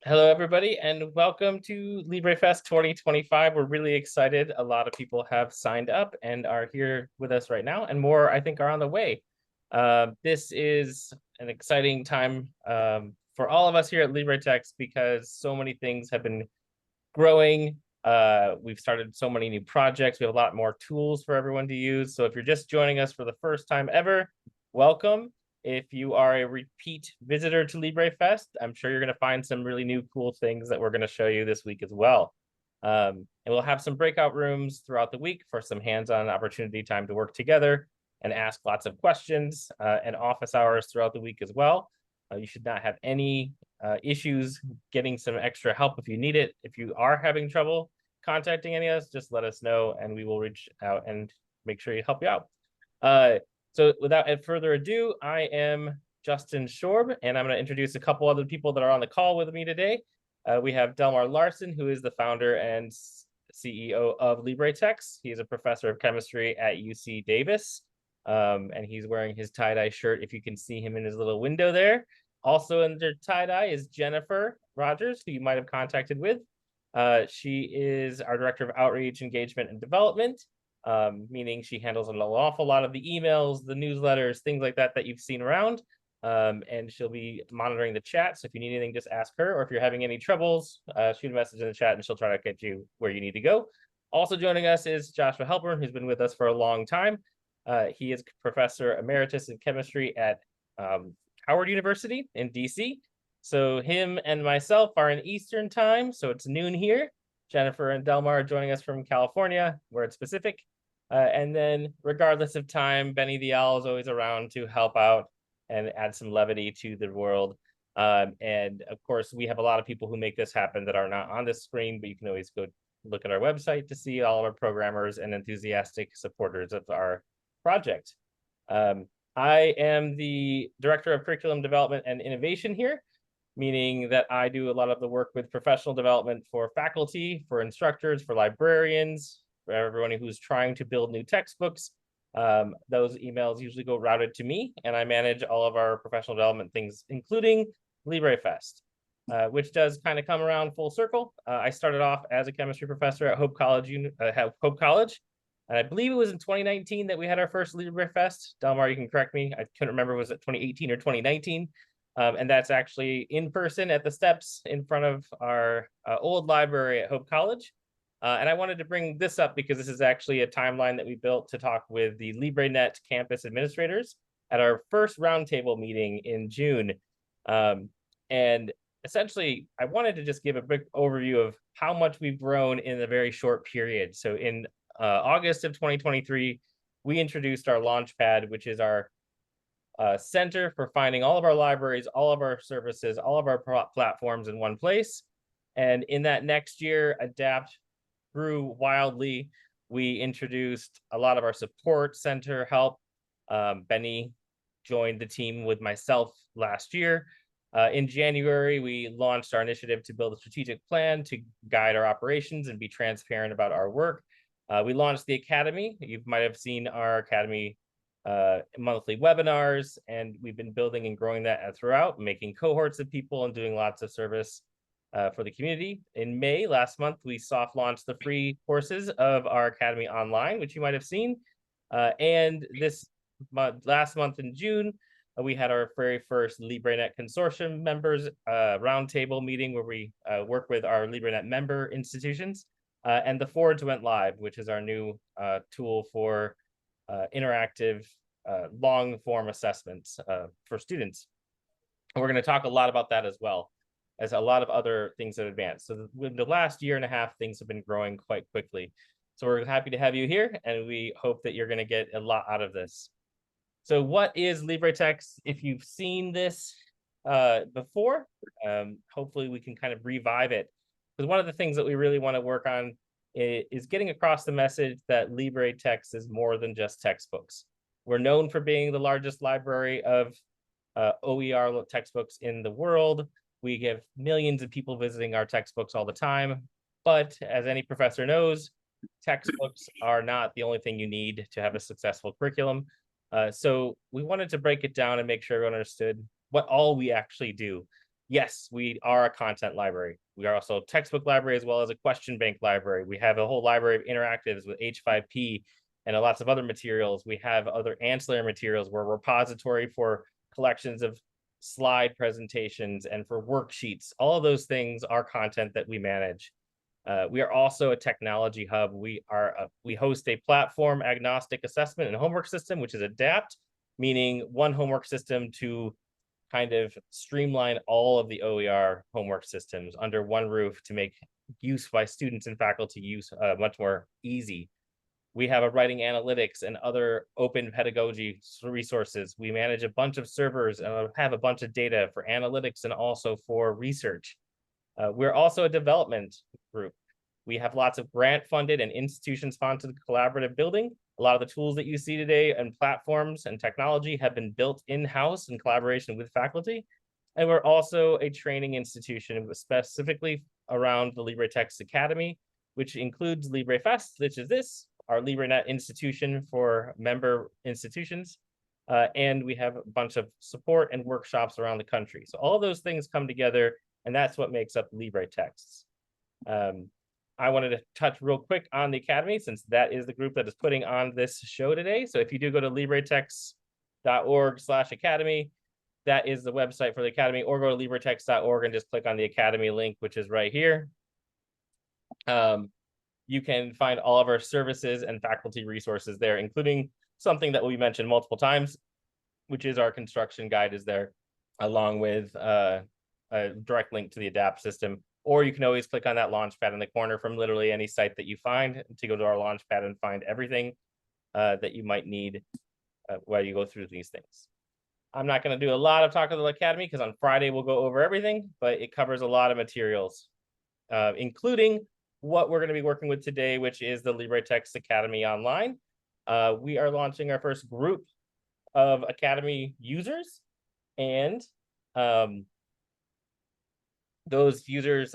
Hello, everybody, and welcome to LibreFest 2025. We're really excited. A lot of people have signed up and are here with us right now, and more, I think, are on the way. This is an exciting time for all of us here at LibreTexts because so many things have been growing. We've started so many new projects. We have a lot more tools for everyone to use. So if you're just joining us for the first time ever, welcome. If you are a repeat visitor to LibreFest, I'm sure you're going to find some really new cool things that we're going to show you this week as well. And we'll have some breakout rooms throughout the week for some hands-on opportunity time to work together and ask lots of questions, and office hours throughout the week as well. You should not have any issues getting some extra help if you need it. If you are having trouble contacting any of us, just let us know and we will reach out and make sure we help you out. So without further ado, I am Justin Schorb, and I'm going to introduce a couple other people that are on the call with me today. We have Delmar Larson, who is the founder and CEO of LibreTexts. He's a professor of chemistry at UC Davis, and he's wearing his tie-dye shirt, if you can see him in his little window there. Also under tie-dye is Jennifer Rogers, who you might have contacted with. She is our Director of Outreach, Engagement, and Development, meaning she handles an awful lot of the emails, the newsletters, things like that that you've seen around. And she'll be monitoring the chat. So if you need anything, just ask her. Or if you're having any troubles, shoot a message in the chat and she'll try to get you where you need to go. Also joining us is Joshua Helpern, who's been with us for a long time. He is Professor Emeritus in Chemistry at Howard University in DC. So him and myself are in Eastern time, so it's noon here. Jennifer and Delmar are joining us from California, where it's Pacific. And then regardless of time, Benny the Owl is always around to help out and add some levity to the world. And of course, we have a lot of people who make this happen that are not on this screen, but you can always go look at our website to see all of our programmers and enthusiastic supporters of our project. I am the Director of Curriculum Development and Innovation here, meaning that I do a lot of the work with professional development for faculty, for instructors, for librarians, for everyone who's trying to build new textbooks. Those emails usually go routed to me, and I manage all of our professional development things, including LibreFest, which does kind of come around full circle. I started off as a chemistry professor at Hope College, and I believe it was in 2019 that we had our first LibreFest. Delmar, you can correct me. I couldn't remember, was it 2018 or 2019? And that's actually in person at the steps in front of our old library at Hope College. And I wanted to bring this up because this is actually a timeline that we built to talk with the LibreNet campus administrators at our first roundtable meeting in June. And essentially, I wanted to just give a quick overview of how much we've grown in a very short period. So in August of 2023, we introduced our Launchpad, which is our center for finding all of our libraries, all of our services, all of our platforms in one place. And in that next year, Adapt grew wildly. We introduced a lot of our support center help. Benny joined the team with myself last year. In January, we launched our initiative to build a strategic plan to guide our operations and be transparent about our work. We launched the Academy. You might have seen our Academy monthly webinars, and we've been building and growing that throughout, making cohorts of people and doing lots of service for the community. In May last month, we soft launched the free courses of our Academy Online, which you might have seen. And this last month in June, we had our very first LibreNet Consortium members roundtable meeting where we work with our LibreNet member institutions. And the Forge went live, which is our new tool for interactive long form assessments for students. And we're going to talk a lot about that as well as a lot of other things that advance. So in the last year and a half, things have been growing quite quickly. So we're happy to have you here, and we hope that you're going to get a lot out of this. So what is LibreTexts? If you've seen this before, hopefully we can kind of revive it. Because one of the things that we really want to work on is getting across the message that LibreTexts is more than just textbooks. We're known for being the largest library of OER textbooks in the world. We have millions of people visiting our textbooks all the time. But as any professor knows, textbooks are not the only thing you need to have a successful curriculum. So we wanted to break it down and make sure everyone understood what all we actually do. Yes, we are a content library. We are also a textbook library as well as a question bank library. We have a whole library of interactives with H5P and lots of other materials. We have other ancillary materials. We're a repository for collections of slide presentations and for worksheets. All of those things are content that we manage. We are also a technology hub. We host a platform agnostic assessment and homework system, which is ADAPT, meaning one homework system to kind of streamline all of the OER homework systems under one roof to make use by students and faculty use much more easy. We have a writing analytics and other open pedagogy resources. We manage a bunch of servers and have a bunch of data for analytics and also for research. We're also a development group. We have lots of grant-funded and institution-sponsored collaborative building. A lot of the tools that you see today and platforms and technology have been built in-house in collaboration with faculty. And we're also a training institution specifically around the LibreTexts Academy, which includes LibreFest, which is this, our LibreNet institution for member institutions. And we have a bunch of support and workshops around the country. So all those things come together, and that's what makes up LibreTexts. I wanted to touch real quick on the Academy, since that is the group that is putting on this show today. So if you do go to LibreTexts.org/Academy, that is the website for the Academy, or go to LibreTexts.org and just click on the Academy link, which is right here. You can find all of our services and faculty resources there, including something that we mentioned multiple times, which is our construction guide is there, along with a direct link to the ADAPT system. Or you can always click on that launchpad in the corner from literally any site that you find to go to our launchpad and find everything that you might need while you go through these things. I'm not going to do a lot of talk of the Academy because on Friday we'll go over everything, but it covers a lot of materials, including what we're going to be working with today, which is the LibreTexts Academy Online. We are launching our first group of Academy users, and those users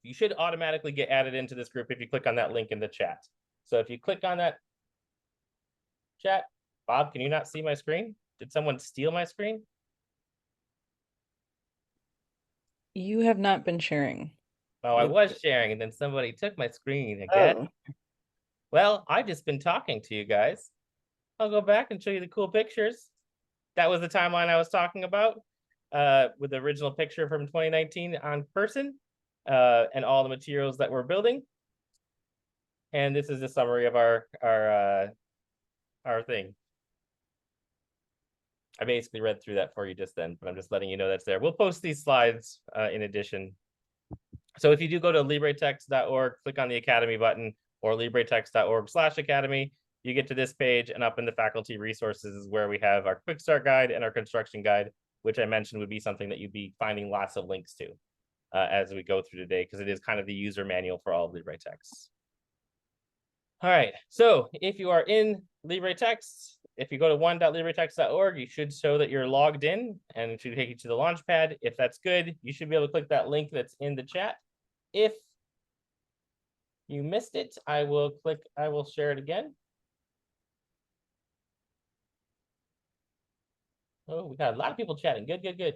you should automatically get added into this group if you click on that link in the chat. So if you click on that chat, Bob, can you not see my screen? Did someone steal my screen? You have not been sharing. Oh, I was sharing, and then somebody took my screen again. Oh. Well, I've just been talking to you guys. I'll go back and show you the cool pictures. That was the timeline I was talking about. With the original picture from 2019 on person and all the materials that we're building. And this is a summary of our thing. I basically read through that for you just then, but I'm just letting you know that's there. We'll post these slides in addition. So if you do go to LibreTexts.org, click on the Academy button, or LibreTexts.org/Academy, you get to this page, and up in the faculty resources is where we have our quick start guide and our construction guide, which I mentioned would be something that you'd be finding lots of links to as we go through today, because it is kind of the user manual for all of LibreTexts. All right, so if you are in LibreTexts, if you go to one.libretexts.org, you should show that you're logged in, and it should take you to the Launchpad. If that's good, you should be able to click that link that's in the chat. If you missed it, I will share it again. Oh, we got a lot of people chatting. Good, good, good.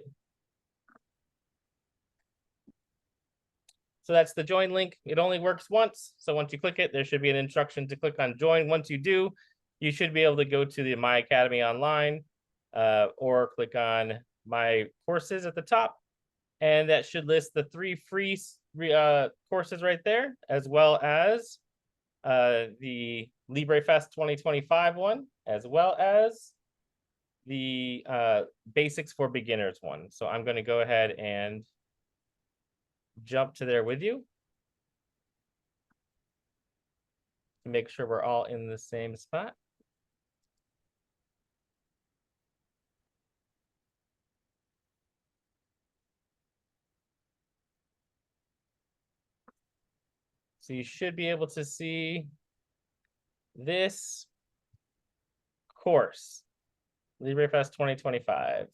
So that's the join link. It only works once. So once you click it, there should be an instruction to click on join. Once you do, you should be able to go to the My Academy Online or click on My Courses at the top. And that should list the 3 free courses right there, as well as the LibreFest2025 one, as well as the Basics for Beginners one. So I'm going to go ahead and jump to there with you to make sure we're all in the same spot. So you should be able to see this course, LibreFest 2025.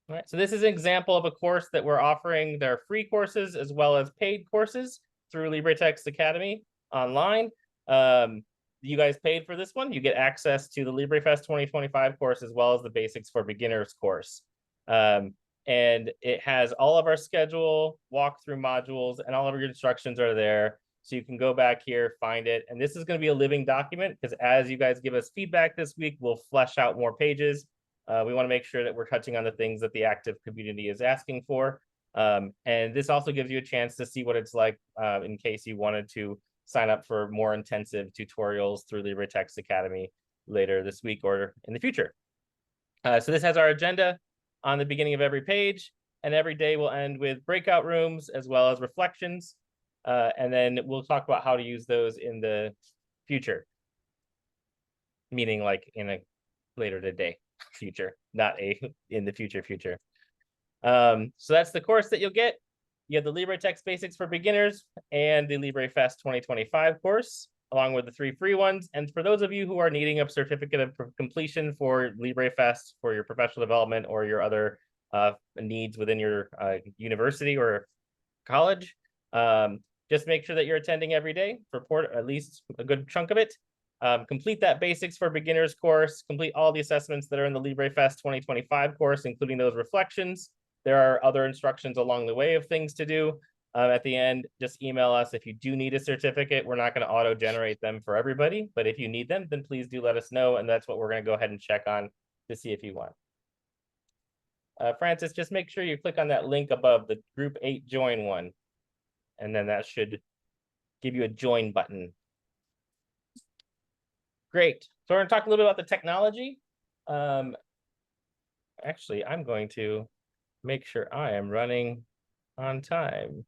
All right, so this is an example of a course that we're offering. There are free courses as well as paid courses through LibreTexts Academy online. you guys paid for this one, you get access to the LibreFest 2025 course as well as the Basics for Beginners course. And it has all of our schedule, walkthrough modules, and all of your instructions are there. So you can go back here, find it. And this is going to be a living document because as you guys give us feedback this week, we'll flesh out more pages. We want to make sure that we're touching on the things that the active community is asking for. And this also gives you a chance to see what it's like in case you wanted to sign up for more intensive tutorials through LibreTexts Academy later this week or in the future. So this has our agenda on the beginning of every page, and every day will end with breakout rooms as well as reflections. And then we'll talk about how to use those in the future, meaning like in a later today future, not a in the future. So that's the course that you'll get. You have the LibreTexts Basics for Beginners and the LibreFest 2025 course, along with the 3 free ones. And for those of you who are needing a certificate of completion for LibreFest for your professional development or your other needs within your university or college, just make sure that you're attending every day for at least a good chunk of it. Complete that Basics for Beginners course, complete all the assessments that are in the LibreFest 2025 course, including those reflections. There are other instructions along the way of things to do. At the end, just email us if you do need a certificate. We're not going to auto-generate them for everybody, but if you need them, then please do let us know, and that's what we're going to go ahead and check on to see if you want. Francis, just make sure you click on that link above, the Group 8 Join one, and then that should give you a Join button. Great. So we're going to talk a little bit about the technology. Actually, I'm going to make sure I am running on time.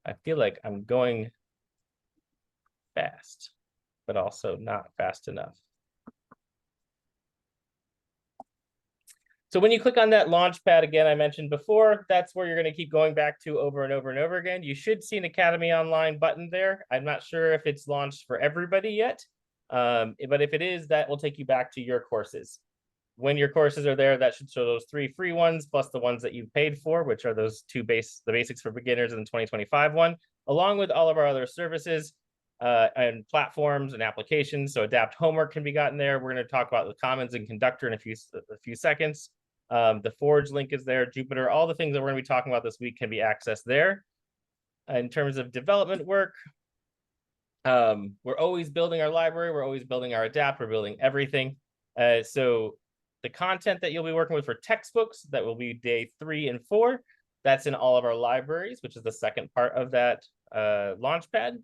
I feel like I'm going fast, but also not fast enough. So when you click on that launch pad again, I mentioned before, that's where you're going to keep going back to over and over and over again. You should see an Academy Online button there. I'm not sure if it's launched for everybody yet, but if it is, that will take you back to your courses. When your courses are there, that should show those 3 free ones, plus the ones that you paid for, which are those the Basics for Beginners and the 2025 one, along with all of our other services and platforms and applications. So Adapt Homework can be gotten there. We're going to talk about the Commons and Conductor in a few seconds. The Forge link is there, Jupyter, all the things that we're going to be talking about this week can be accessed there. In terms of development work, we're always building our library, we're always building our adapt, we're building everything. So the content that you'll be working with for textbooks, that will be day 3 and 4. That's in all of our libraries, which is the second part of that launchpad.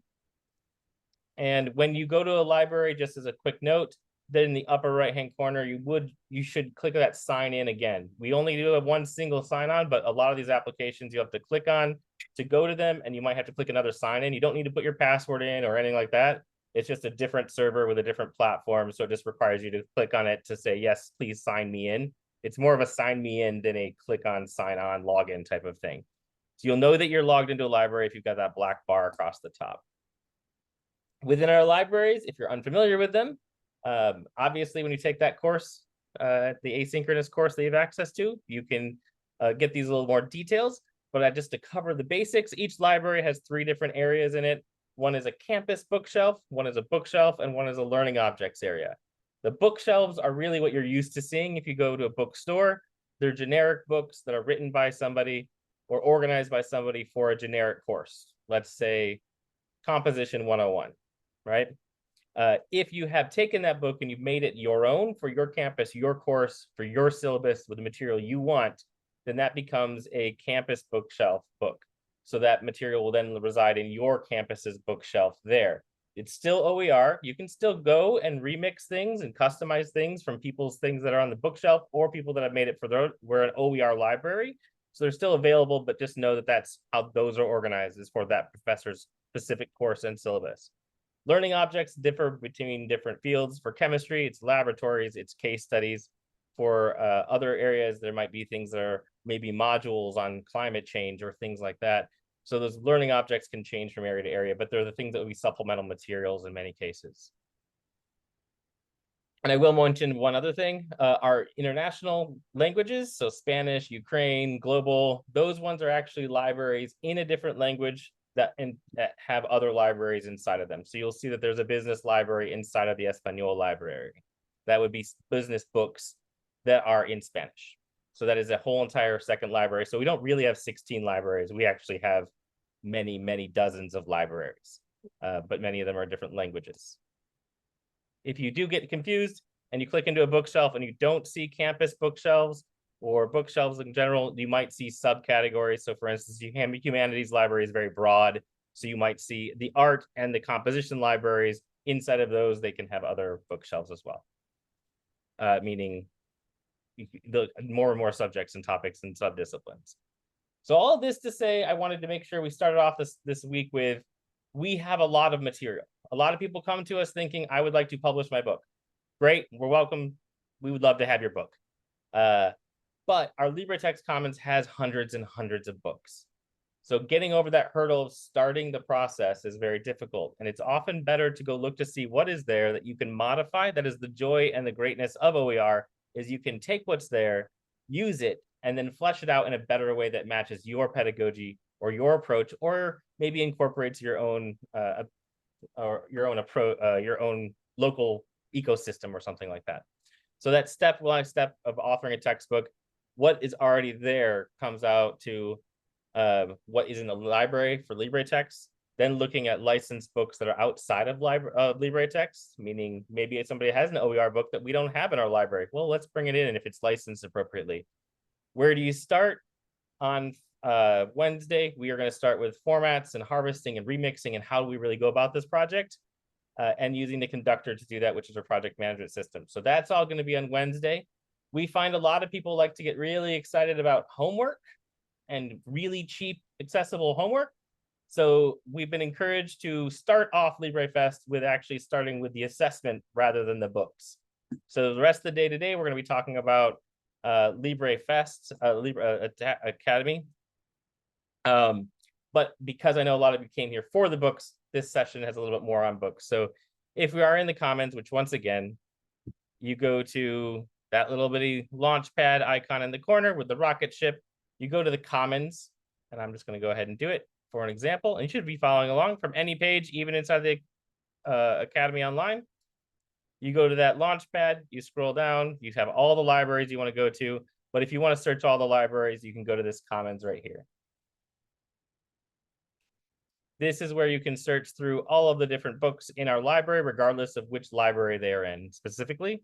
And when you go to a library, just as a quick note, then in the upper right-hand corner, you should click that sign in again. We only do have one single sign on, but a lot of these applications you have to click on to go to them, and you might have to click another sign in. You don't need to put your password in or anything like that. It's just a different server with a different platform. So it just requires you to click on it to say, yes, please sign me in. It's more of a sign me in than a click on sign on login type of thing. So you'll know that you're logged into a library if you've got that black bar across the top. Within our libraries, if you're unfamiliar with them, obviously when you take that course, the asynchronous course that you have access to, you can get these little more details. But just to cover the basics, each library has 3 different areas in it. One is a campus bookshelf, one is a bookshelf, and one is a learning objects area. The bookshelves are really what you're used to seeing if you go to a bookstore. They're generic books that are written by somebody or organized by somebody for a generic course. Let's say Composition 101, right? If you have taken that book and you've made it your own for your campus, your course, for your syllabus with the material you want, then that becomes a campus bookshelf book. So that material will then reside in your campus's bookshelf there. It's still OER. You can still go and remix things and customize things from people's things that are on the bookshelf or people that have made it for we're an OER library. So they're still available, but just know that that's how those are organized, is for that professor's specific course and syllabus. Learning objects differ between different fields. For chemistry, it's laboratories, it's case studies. For other areas, there might be things that are maybe modules on climate change or things like that. So those learning objects can change from area to area, but they're the things that will be supplemental materials in many cases. And I will mention one other thing, our international languages, so Spanish, Ukraine, global, those ones are actually libraries in a different language that have other libraries inside of them. So you'll see that there's a business library inside of the Espanol library. That would be business books that are in Spanish. So that is a whole entire second library. So we don't really have 16 libraries. We actually have many, many dozens of libraries, but many of them are different languages. If you do get confused and you click into a bookshelf and you don't see campus bookshelves or bookshelves in general, you might see subcategories. So for instance, humanities library is very broad. So you might see the art and the composition libraries. Inside of those, they can have other bookshelves as well. Meaning the more and more subjects and topics and subdisciplines. So all of this to say, I wanted to make sure we started off this week with, we have a lot of material. A lot of people come to us thinking, I would like to publish my book. Great, we're welcome. We would love to have your book. But our LibreTexts Commons has hundreds and hundreds of books. So getting over that hurdle of starting the process is very difficult. And it's often better to go look to see what is there that you can modify. That is the joy and the greatness of OER, is you can take what's there, use it, and then flesh it out in a better way that matches your pedagogy or your approach, or maybe incorporates your own your own local ecosystem or something like that. So that step of authoring a textbook, what is already there comes out to what is in the library for LibreTexts, then looking at licensed books that are outside of LibreTexts, meaning maybe somebody has an OER book that we don't have in our library. Well, let's bring it in if it's licensed appropriately. Where do you start? On Wednesday, we are going to start with formats and harvesting and remixing and how do we really go about this project, and using the Conductor to do that, which is our project management system. So that's all going to be on Wednesday. We find a lot of people like to get really excited about homework and really cheap, accessible homework. So we've been encouraged to start off LibreFest with actually starting with the assessment rather than the books. So the rest of the day today, we're going to be talking about LibreFest, Academy. But because I know a lot of you came here for the books, this session has a little bit more on books. So if we are in the Commons, which once again, you go to that little bitty launchpad icon in the corner with the rocket ship, you go to the Commons, and I'm just going to go ahead and do it for an example. And you should be following along from any page, even inside the Academy Online. You go to that launchpad, you scroll down, you have all the libraries you want to go to. But if you want to search all the libraries, you can go to this Commons right here. This is where you can search through all of the different books in our library, regardless of which library they are in specifically.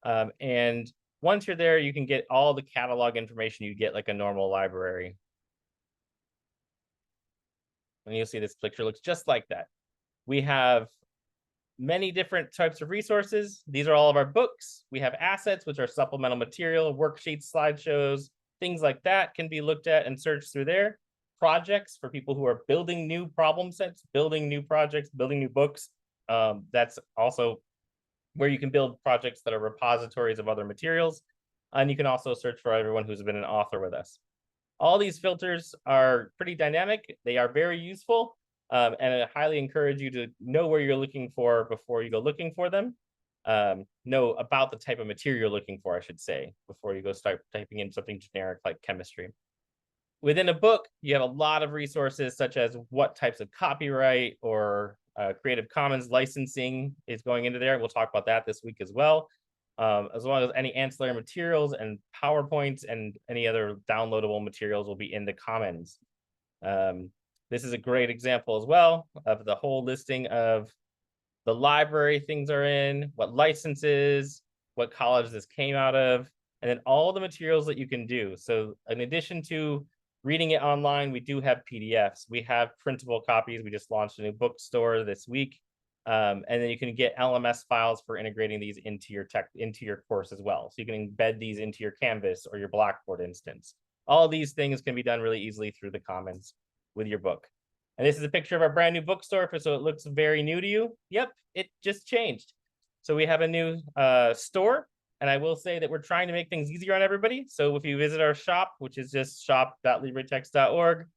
And once you're there, you can get all the catalog information you get like a normal library. And you'll see this picture looks just like that. We have many different types of resources. These are all of our books. We have assets, which are supplemental material, worksheets, slideshows, things like that can be looked at and searched through there. Projects for people who are building new problem sets, building new projects, building new books. That's also where you can build projects that are repositories of other materials. And you can also search for everyone who's been an author with us. All these filters are pretty dynamic. They are very useful. And I highly encourage you to know where you're looking for before you go looking for them. Know about the type of material you're looking for, I should say, before you go start typing in something generic like chemistry. Within a book, you have a lot of resources, such as what types of copyright or Creative Commons licensing is going into there. We'll talk about that this week as well, as well as any ancillary materials and PowerPoints and any other downloadable materials will be in the Commons. This is a great example as well of the whole listing of the library things are in, what licenses, what college this came out of, and then all the materials that you can do. So in addition to reading it online, we do have PDFs. We have printable copies. We just launched a new bookstore this week. And then you can get LMS files for integrating these into your course as well. So you can embed these into your Canvas or your Blackboard instance. All of these things can be done really easily through the Commons with your book. And this is a picture of our brand new bookstore, so it looks very new to you. Yep, it just changed. So we have a new store. And I will say that we're trying to make things easier on everybody. So if you visit our shop, which is just shop.libretext.org,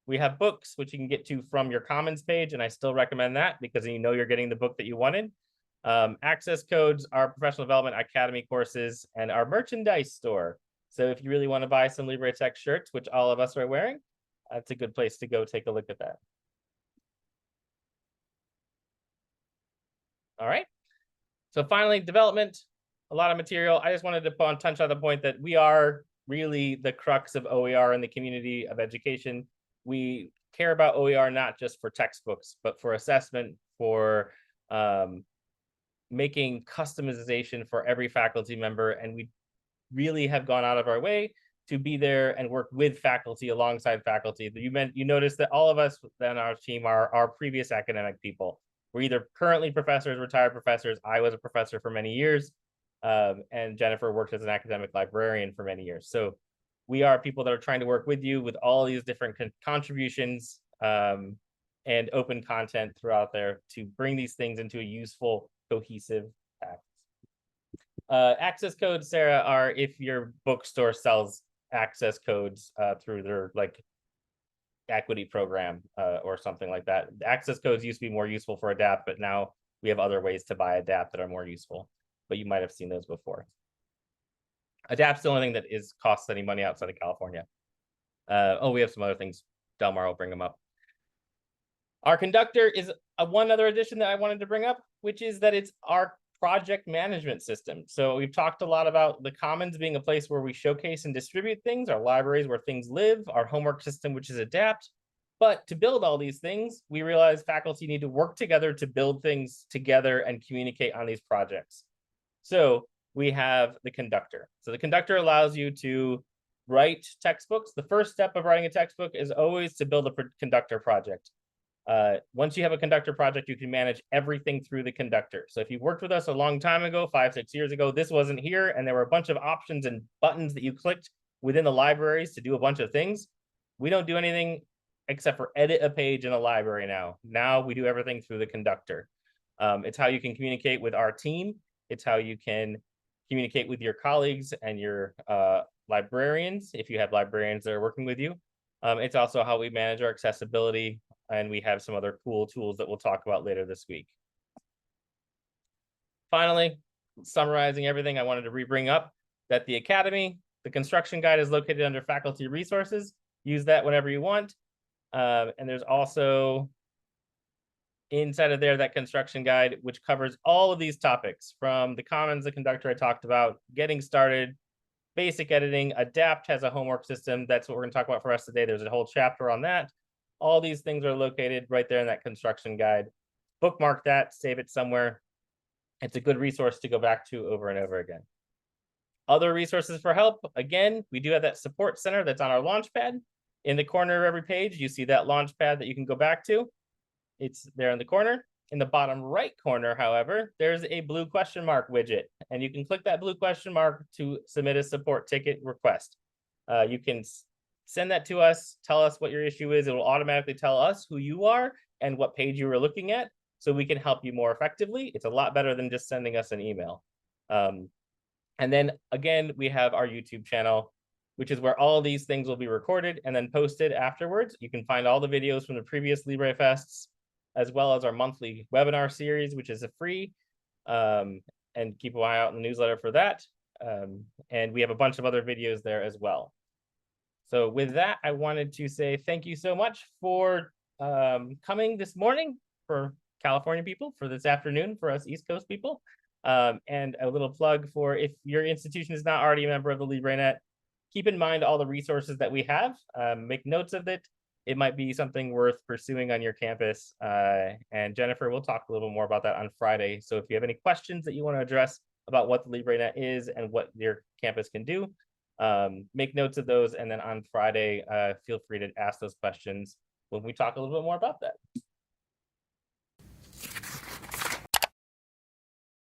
we have books, which you can get to from your Commons page. And I still recommend that because you know you're getting the book that you wanted. Access codes, our professional development academy courses, and our merchandise store. So if you really want to buy some LibreText shirts, which all of us are wearing, that's a good place to go take a look at that. All right. So finally, development, a lot of material. I just wanted to touch on the point that we are really the crux of OER in the community of education. We care about OER not just for textbooks, but for assessment, for making customization for every faculty member. And we really have gone out of our way to be there and work with faculty, alongside faculty. You notice that all of us on our team are previous academic people. We're either currently professors, retired professors. I was a professor for many years, and Jennifer worked as an academic librarian for many years. So we are people that are trying to work with you with all these different contributions and open content throughout there to bring these things into a useful, cohesive package. Access codes, Sarah, are if your bookstore sells access codes through their like equity program or something like that. Access codes used to be more useful for Adapt, but now we have other ways to buy Adapt that are more useful. But you might have seen those before. Adapt's the only thing that costs any money outside of California. We have some other things. Delmar will bring them up. Our Conductor is one other addition that I wanted to bring up, which is that it's our project management system. So we've talked a lot about the Commons being a place where we showcase and distribute things, our libraries where things live, our homework system, which is Adapt. But to build all these things, we realize faculty need to work together to build things together and communicate on these projects. So we have the Conductor. So the Conductor allows you to write textbooks. The first step of writing a textbook is always to build a Conductor project. Once you have a Conductor project, you can manage everything through the Conductor. So if you worked with us a long time ago, 5-6 years ago, this wasn't here, and there were a bunch of options and buttons that you clicked within the libraries to do a bunch of things. We don't do anything except for edit a page in a library now. Now we do everything through the Conductor. It's how you can communicate with our team. It's how you can communicate with your colleagues and your librarians, if you have librarians that are working with you. It's also how we manage our accessibility, and we have some other cool tools that we'll talk about later this week. Finally, summarizing everything, I wanted to bring up that the Academy, the construction guide is located under faculty resources. Use that whenever you want. And there's also inside of there that construction guide, which covers all of these topics from the Commons, the Conductor I talked about, getting started, basic editing. Adapt has a homework system. That's what we're going to talk about for the rest of the day. There's a whole chapter on that. All these things are located right there in that construction guide. Bookmark that, save it somewhere. It's a good resource to go back to over and over again. Other resources for help. Again, we do have that support center that's on our Launchpad. In the corner of every page, you see that Launchpad that you can go back to. It's there in the corner. In the bottom right corner, however, there's a blue question mark widget, and you can click that blue question mark to submit a support ticket request. You can send that to us, tell us what your issue is. It will automatically tell us who you are and what page you were looking at, so we can help you more effectively. It's a lot better than just sending us an email. And then again, we have our YouTube channel, which is where all these things will be recorded and then posted afterwards. You can find all the videos from the previous LibreFests, as well as our monthly webinar series, which is a free, and keep an eye out in the newsletter for that. And we have a bunch of other videos there as well. So with that, I wanted to say thank you so much for coming this morning for California people, for this afternoon for us East Coast people. And a little plug for if your institution is not already a member of the LibreNet, keep in mind all the resources that we have. Make notes of it. It might be something worth pursuing on your campus. And Jennifer, we'll talk a little more about that on Friday. So if you have any questions that you want to address about what the LibreNet is and what your campus can do, make notes of those. And then on Friday, feel free to ask those questions when we talk a little bit more about that.